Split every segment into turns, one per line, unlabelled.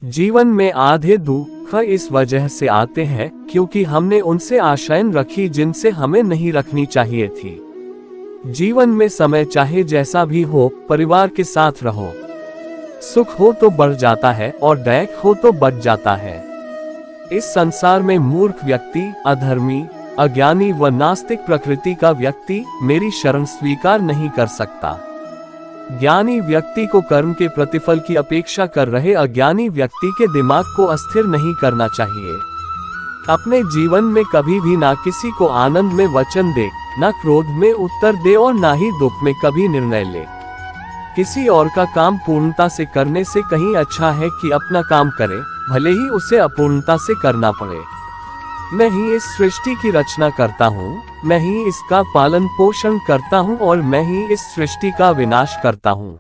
जीवन में आधे दुख इस वजह से आते हैं क्योंकि हमने उनसे आशाएं रखी जिनसे हमें नहीं रखनी चाहिए थी। जीवन में समय चाहे जैसा भी हो, परिवार के साथ रहो। सुख हो तो बढ़ जाता है और दैक हो तो बढ़ जाता है। इस संसार में मूर्ख व्यक्ति, अधर्मी, अज्ञानी व नास्तिक प्रकृति का व्यक्ति मेरी शरण स्वीकार नहीं कर सकता। ज्ञानी व्यक्ति को कर्म के प्रतिफल की अपेक्षा कर रहे अज्ञानी व्यक्ति के दिमाग को अस्थिर नहीं करना चाहिए। अपने जीवन में कभी भी ना किसी को आनंद में वचन दे, ना क्रोध में उत्तर दे और ना ही दुख में कभी निर्णय ले। किसी और का काम पूर्णता से करने से कहीं अच्छा है कि अपना काम करे, भले ही उसे अपूर्णता से करना पड़े। मैं ही इस सृष्टि की रचना करता हूँ, मैं ही इसका पालन पोषण करता हूँ और मैं ही इस सृष्टि का विनाश करता हूँ।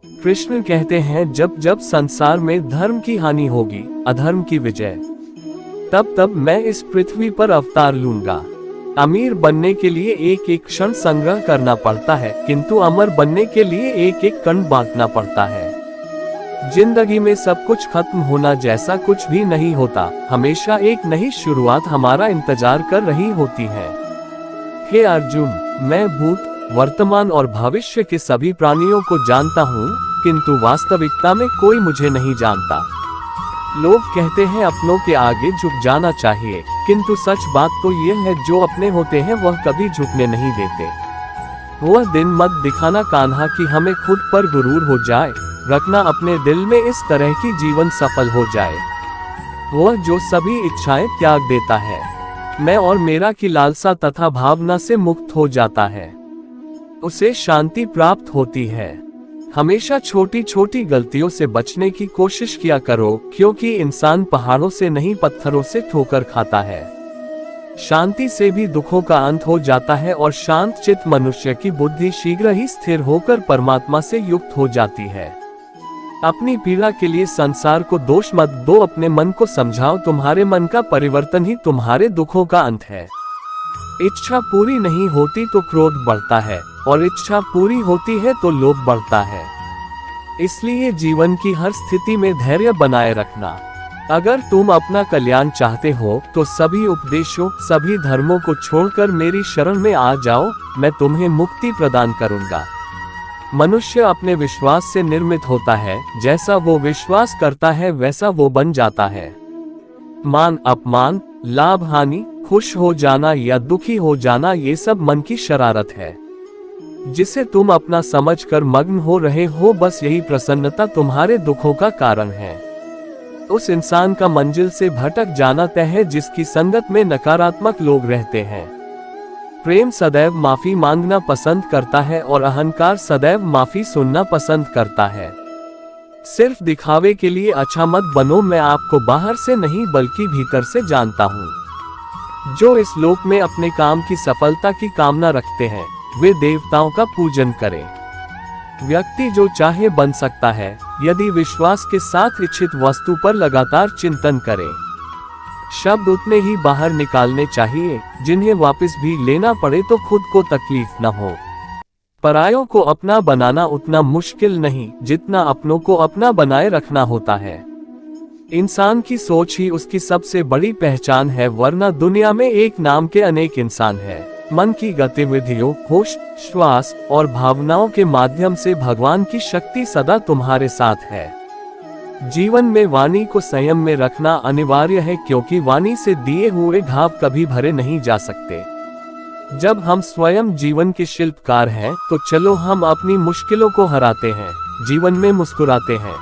कृष्ण कहते हैं, जब जब संसार में धर्म की हानि होगी, अधर्म की विजय, तब तब मैं इस पृथ्वी पर अवतार लूंगा। अमीर बनने के लिए एक एक क्षण संग्रह करना पड़ता है, किंतु अमर बनने के लिए एक एक कण बांटना पड़ता है। जिंदगी में सब कुछ खत्म होना जैसा कुछ भी नहीं होता, हमेशा एक नई शुरुआत हमारा इंतजार कर रही होती है। हे अर्जुन, मैं भूत, वर्तमान और भविष्य के सभी प्राणियों को जानता हूँ, किंतु वास्तविकता में कोई मुझे नहीं जानता। लोग कहते हैं अपनों के आगे झुक जाना चाहिए, किंतु सच बात तो यह है जो अपने होते हैं वह कभी झुकने नहीं देते। वह दिन मत दिखाना कान्हा कि हमें खुद पर गुरूर हो जाए, रखना अपने दिल में इस तरह की जीवन सफल हो जाए। वह जो सभी इच्छाएं त्याग देता है, मैं और मेरा की लालसा तथा भावना से मुक्त हो जाता है, उसे शांति प्राप्त होती है। हमेशा छोटी छोटी गलतियों से बचने की कोशिश किया करो, क्योंकि इंसान पहाड़ों से नहीं पत्थरों से ठोकर खाता है। शांति से भी दुखों का अंत हो जाता है और शांत चित्त मनुष्य की बुद्धि शीघ्र ही स्थिर होकर परमात्मा से युक्त हो जाती है। अपनी पीड़ा के लिए संसार को दोष मत दो, अपने मन को समझाओ, तुम्हारे मन का परिवर्तन ही तुम्हारे दुखों का अंत है। इच्छा पूरी नहीं होती तो क्रोध बढ़ता है और इच्छा पूरी होती है तो लोभ बढ़ता है। इसलिए जीवन की हर स्थिति में धैर्य बनाए रखना। अगर तुम अपना कल्याण चाहते हो तो सभी उपदेशों, सभी धर्मों को छोड़कर मेरी शरण में आ जाओ, मैं तुम्हें मुक्ति प्रदान करूंगा। मनुष्य अपने विश्वास से निर्मित होता है, जैसा वो विश्वास करता है वैसा वो बन जाता है। मान अपमान, लाभ हानि, खुश हो जाना या दुखी हो जाना, ये सब मन की शरारत है जिसे तुम अपना समझकर मग्न हो रहे हो। बस यही प्रसन्नता तुम्हारे दुखों का कारण है। उस इंसान का मंजिल से भटक जाना तय है जिसकी संगत में नकारात्मक लोग रहते हैं। प्रेम सदैव माफी मांगना पसंद करता है और अहंकार सदैव माफी सुनना पसंद करता है। सिर्फ दिखावे के लिए अच्छा मत बनो, मैं आपको बाहर से नहीं बल्कि भीतर से जानता हूँ। जो इस लोक में अपने काम की सफलता की कामना रखते हैं, वे देवताओं का पूजन करें। व्यक्ति जो चाहे बन सकता है, यदि विश्वास के साथ इच्छित वस्तु पर लगातार चिंतन करे। शब्द उतने ही बाहर निकालने चाहिए जिन्हें वापस भी लेना पड़े तो खुद को तकलीफ न हो। परायों को अपना बनाना उतना मुश्किल नहीं जितना अपनों को अपना बनाए रखना होता है। इंसान की सोच ही उसकी सबसे बड़ी पहचान है, वरना दुनिया में एक नाम के अनेक इंसान हैं। मन की गतिविधियों, होश, श्वास और भावनाओं के माध्यम से भगवान की शक्ति सदा तुम्हारे साथ है। जीवन में वाणी को संयम में रखना अनिवार्य है, क्योंकि वाणी से दिए हुए घाव कभी भरे नहीं जा सकते। जब हम स्वयं जीवन के शिल्पकार हैं, तो चलो हम अपनी मुश्किलों को हराते हैं, जीवन में मुस्कुराते हैं।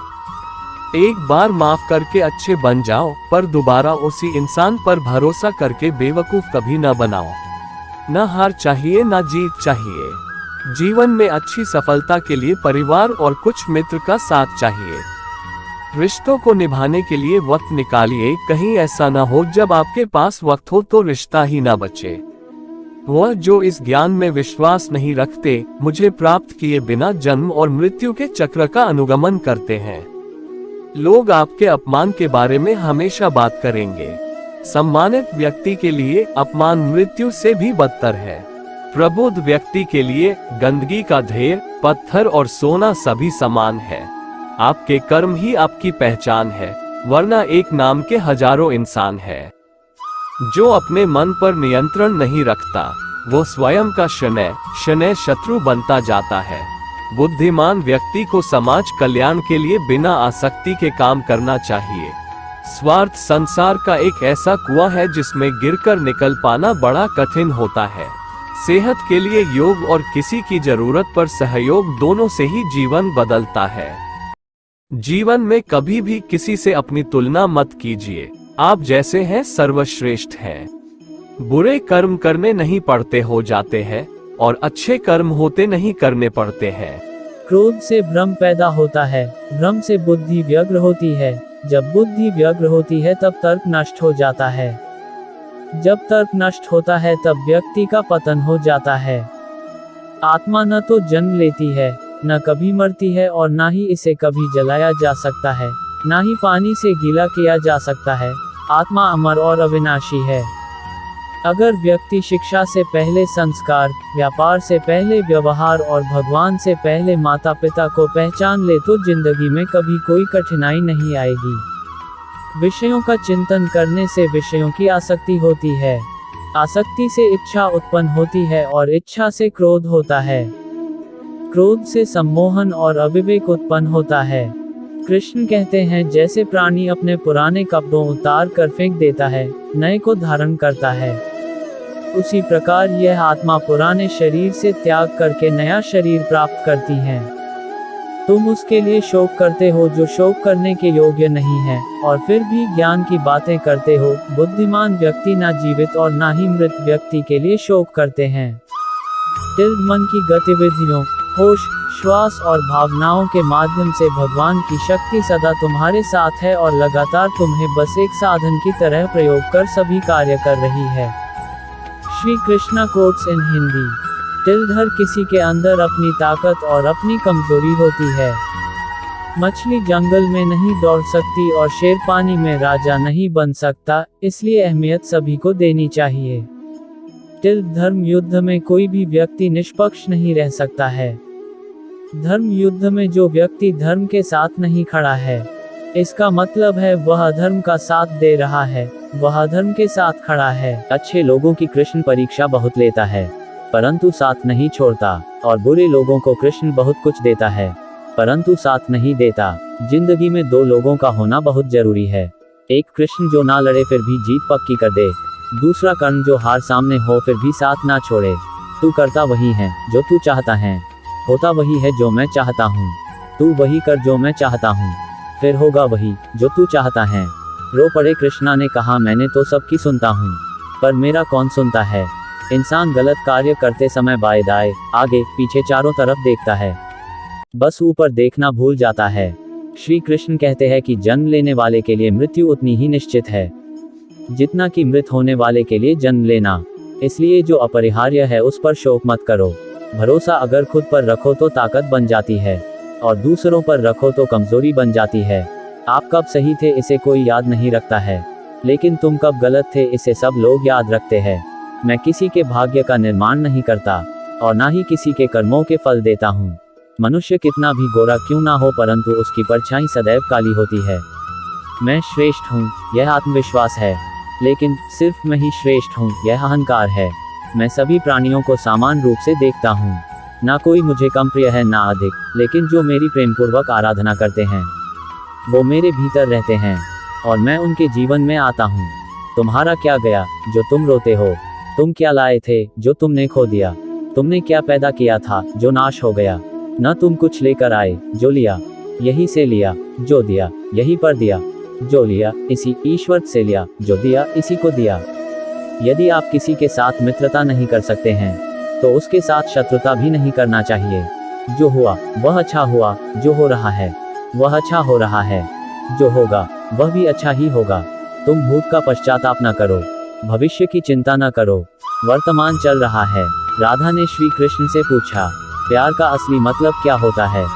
एक बार माफ करके अच्छे बन जाओ, पर दोबारा उसी इंसान पर भरोसा करके बेवकूफ कभी न बनाओ। न हार चाहिए न जीत चाहिए। जीवन में अच्छी सफलता के लिए परिवार और कुछ मित्र का साथ चाहिए। रिश्तों को निभाने के लिए वक्त निकालिए, कहीं ऐसा न हो जब आपके पास वक्त हो तो रिश्ता ही न बचे। वह जो इस ज्ञान में विश्वास नहीं रखते, मुझे प्राप्त किए बिना जन्म और मृत्यु के चक्र का अनुगमन करते हैं। लोग आपके अपमान के बारे में हमेशा बात करेंगे। सम्मानित व्यक्ति के लिए अपमान मृत्यु से भी बदतर है। प्रबुद्ध व्यक्ति के लिए गंदगी का ढेर, पत्थर और सोना सभी समान है। आपके कर्म ही आपकी पहचान है, वरना एक नाम के हजारों इंसान है। जो अपने मन पर नियंत्रण नहीं रखता, वो स्वयं का शनै शनै शत्रु बनता जाता है। बुद्धिमान व्यक्ति को समाज कल्याण के लिए बिना आसक्ति के काम करना चाहिए। स्वार्थ संसार का एक ऐसा कुआं है जिसमें गिरकर निकल पाना बड़ा कठिन होता है। सेहत के लिए योग और किसी की जरूरत पर सहयोग, दोनों से ही जीवन बदलता है। जीवन में कभी भी किसी से अपनी तुलना मत कीजिए। आप जैसे हैं सर्वश्रेष्ठ हैं। बुरे कर्म करने नहीं पड़ते, हो जाते हैं, और अच्छे कर्म होते नहीं, करने पड़ते हैं।
क्रोध से भ्रम पैदा होता है, भ्रम से बुद्धि व्यग्र होती है। जब बुद्धि व्यग्र होती है तब तर्क नष्ट हो जाता है। जब तर्क नष्ट होता है तब व्यक्ति का पतन हो जाता है। आत्मा न तो जन्म लेती है, न कभी मरती है, और न ही इसे कभी जलाया जा सकता है, न ही पानी से गीला किया जा सकता है। आत्मा अमर और अविनाशी है। अगर व्यक्ति शिक्षा से पहले संस्कार, व्यापार से पहले व्यवहार और भगवान से पहले माता पिता को पहचान ले तो जिंदगी में कभी कोई कठिनाई नहीं आएगी। विषयों का चिंतन करने से विषयों की आसक्ति होती है, आसक्ति से इच्छा उत्पन्न होती है, और इच्छा से क्रोध होता है। क्रोध से सम्मोहन और अविवेक उत्पन्न होता है। कृष्ण कहते हैं, जैसे प्राणी अपने पुराने कपड़ों उतार कर फेंक देता है, नए को धारण करता है, उसी प्रकार यह आत्मा पुराने शरीर से त्याग करके नया शरीर प्राप्त करती है। तुम उसके लिए शोक करते हो जो शोक करने के योग्य नहीं है, और फिर भी ज्ञान की बातें करते हो। बुद्धिमान व्यक्ति ना जीवित और ना ही मृत व्यक्ति के लिए शोक करते हैं। मन की गतिविधियों, होश, श्वास और भावनाओं के माध्यम से भगवान की शक्ति सदा तुम्हारे साथ है और लगातार तुम्हें बस एक साधन की तरह प्रयोग कर सभी कार्य कर रही है। Shri Krishna quotes in Hindi. हर किसी के अंदर अपनी ताकत और अपनी कमजोरी होती है। मछली जंगल में नहीं दौड़ सकती और शेर पानी में राजा नहीं बन सकता, इसलिए अहमियत सभी को देनी चाहिए। धर्म युद्ध में कोई भी व्यक्ति निष्पक्ष नहीं रह सकता है। धर्म युद्ध में जो व्यक्ति धर्म के साथ नहीं खड़ा है, इसका मतलब है वह अधर्म का साथ दे रहा है, वह अधर्म के साथ खड़ा है।
अच्छे लोगों की कृष्ण परीक्षा बहुत लेता है, परंतु साथ नहीं छोड़ता, और बुरे लोगों को कृष्ण बहुत कुछ देता है, परंतु साथ नहीं देता। जिंदगी में दो लोगों का होना बहुत जरूरी है। एक कृष्ण जो ना लड़े फिर भी जीत पक्की कर दे, दूसरा कर्ण जो हार सामने हो फिर भी साथ ना छोड़े। तू करता वही है जो तू चाहता है, होता वही है जो मैं चाहता हूँ। तू वही कर जो मैं चाहता हूँ, फिर होगा वही जो तू चाहता है। रो पड़े कृष्णा ने कहा, मैंने तो सबकी सुनता हूँ, पर मेरा कौन सुनता है। इंसान गलत कार्य करते समय बाएं दाएं, आगे पीछे चारों तरफ देखता है, बस ऊपर देखना भूल जाता है। श्री कृष्ण कहते हैं कि जन्म लेने वाले के लिए मृत्यु उतनी ही निश्चित है जितना कि मृत होने वाले के लिए जन्म लेना। इसलिए जो अपरिहार्य है उस पर शोक मत करो। भरोसा अगर खुद पर रखो तो ताकत बन जाती है, और दूसरों पर रखो तो कमजोरी बन जाती है। आप कब सही थे इसे कोई याद नहीं रखता है, लेकिन तुम कब गलत थे इसे सब लोग याद रखते हैं। मैं किसी के भाग्य का निर्माण नहीं करता, और ना ही किसी के कर्मों के फल देता हूँ। मनुष्य कितना भी गोरा क्यों ना हो, परंतु उसकी परछाई सदैव काली होती है। मैं श्रेष्ठ हूँ, यह आत्मविश्वास है, लेकिन सिर्फ मैं ही श्रेष्ठ हूँ, यह अहंकार है। मैं सभी प्राणियों को समान रूप से देखता हूँ, ना कोई मुझे कम प्रिय है ना अधिक, लेकिन जो मेरी प्रेमपूर्वक आराधना करते हैं वो मेरे भीतर रहते हैं, और मैं उनके जीवन में आता हूँ। तुम्हारा क्या गया जो तुम रोते हो? तुम क्या लाए थे जो तुमने खो दिया? तुमने क्या पैदा किया था जो नाश हो गया? न तुम कुछ लेकर आए, जो लिया यही से लिया, जो दिया यही पर दिया, जो लिया इसी ईश्वर से लिया, जो दिया इसी को दिया। यदि आप किसी के साथ मित्रता नहीं कर सकते हैं तो उसके साथ शत्रुता भी नहीं करना चाहिए। जो हुआ वह अच्छा हुआ, जो हो रहा है वह अच्छा हो रहा है, जो होगा वह भी अच्छा ही होगा। तुम भूत का पश्चाताप न करो, भविष्य की चिंता न करो, वर्तमान चल रहा है। राधा ने श्री कृष्ण से पूछा, प्यार का असली मतलब क्या होता है?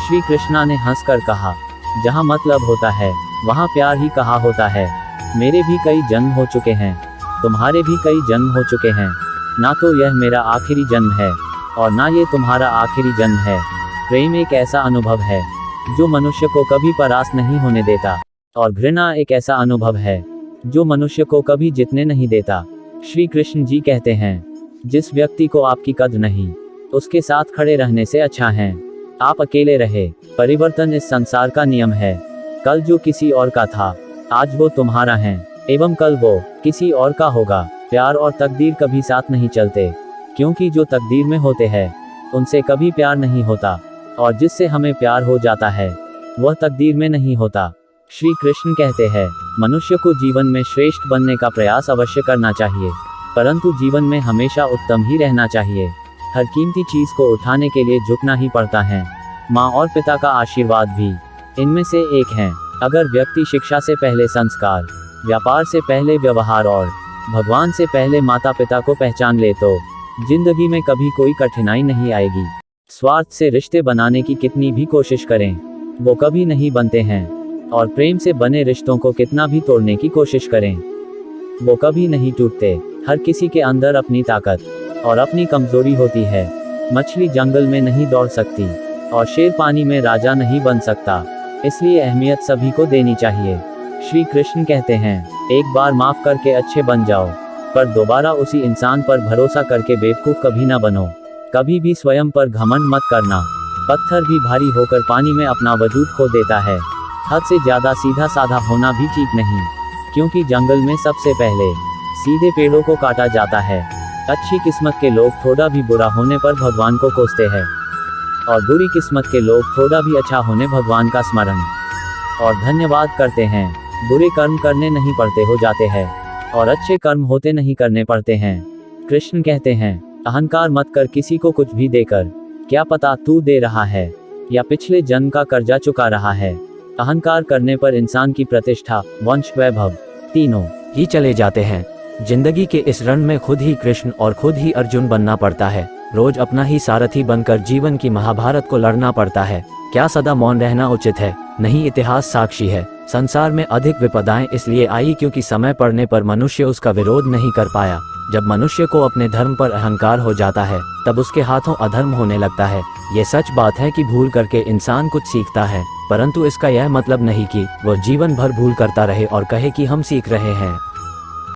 श्री कृष्णा ने हंसकर कहा, जहाँ मतलब होता है वहाँ प्यार ही कहा होता है। मेरे भी कई जन्म हो चुके हैं, तुम्हारे भी कई जन्म हो चुके हैं, ना तो यह मेरा आखिरी जन्म है और ना ये तुम्हारा आखिरी जन्म है। प्रेम एक ऐसा अनुभव है जो मनुष्य को कभी परास्त नहीं होने देता, और घृणा एक ऐसा अनुभव है जो मनुष्य को कभी जीतने नहीं देता। श्री कृष्ण जी कहते हैं, जिस व्यक्ति को आपकी कद्र नहीं, उसके साथ खड़े रहने से अच्छा है आप अकेले रहे। परिवर्तन इस संसार का नियम है। कल जो किसी और का था, आज वो तुम्हारा है, एवं कल वो किसी और का होगा। प्यार और तकदीर कभी साथ नहीं चलते, क्योंकि जो तकदीर में होते हैं उनसे कभी प्यार नहीं होता, और जिससे हमें प्यार हो जाता है वह तकदीर में नहीं होता। श्री कृष्ण कहते हैं, मनुष्य को जीवन में श्रेष्ठ बनने का प्रयास अवश्य करना चाहिए, परंतु जीवन में हमेशा उत्तम ही रहना चाहिए। हर कीमती चीज को उठाने के लिए झुकना ही पड़ता है। माँ और पिता का आशीर्वाद भी इनमें से एक है। अगर व्यक्ति शिक्षा से पहले संस्कार, व्यापार से पहले व्यवहार और भगवान से पहले माता पिता को पहचान ले तो जिंदगी में कभी कोई कठिनाई नहीं आएगी। स्वार्थ से रिश्ते बनाने की कितनी भी कोशिश करें वो कभी नहीं बनते हैं, और प्रेम से बने रिश्तों को कितना भी तोड़ने की कोशिश करें वो कभी नहीं टूटते। हर किसी के अंदर अपनी ताकत और अपनी कमजोरी होती है। मछली जंगल में नहीं दौड़ सकती और शेर पानी में राजा नहीं बन सकता, इसलिए अहमियत सभी को देनी चाहिए। श्री कृष्ण कहते हैं, एक बार माफ करके अच्छे बन जाओ, पर दोबारा उसी इंसान पर भरोसा करके बेवकूफ कभी ना बनो। कभी भी स्वयं पर घमंड मत करना। पत्थर भी भारी होकर पानी में अपना वजूद खो देता है। हद से ज्यादा सीधा साधा होना भी ठीक नहीं, क्योंकि जंगल में सबसे पहले सीधे पेड़ों को काटा जाता है। अच्छी किस्मत के लोग थोड़ा भी बुरा होने पर भगवान को कोसते हैं, और बुरी किस्मत के लोग थोड़ा भी अच्छा होने भगवान का स्मरण और धन्यवाद करते हैं। बुरे कर्म करने नहीं पड़ते हो जाते हैं, और अच्छे कर्म होते नहीं करने पड़ते हैं। कृष्ण कहते हैं, अहंकार मत कर किसी को कुछ भी देकर, क्या पता तू दे रहा है या पिछले जन्म का कर्जा चुका रहा है। अहंकार करने पर इंसान की प्रतिष्ठा, वंश, वैभव तीनों
ही चले जाते हैं। जिंदगी के इस रण में खुद ही कृष्ण और खुद ही अर्जुन बनना पड़ता है। रोज अपना ही सारथी बनकर जीवन की महाभारत को लड़ना पड़ता है। क्या सदा मौन रहना उचित है? नहीं, इतिहास साक्षी है। संसार में अधिक विपदाएं इसलिए आई क्योंकि समय पड़ने पर मनुष्य उसका विरोध नहीं कर पाया। जब मनुष्य को अपने धर्म पर अहंकार हो जाता है तब उसके हाथों अधर्म होने लगता है। ये सच बात है कि भूल करके इंसान कुछ सीखता है, परंतु इसका यह मतलब नहीं कि वह जीवन भर भूल करता रहे और कहे कि हम सीख रहे हैं।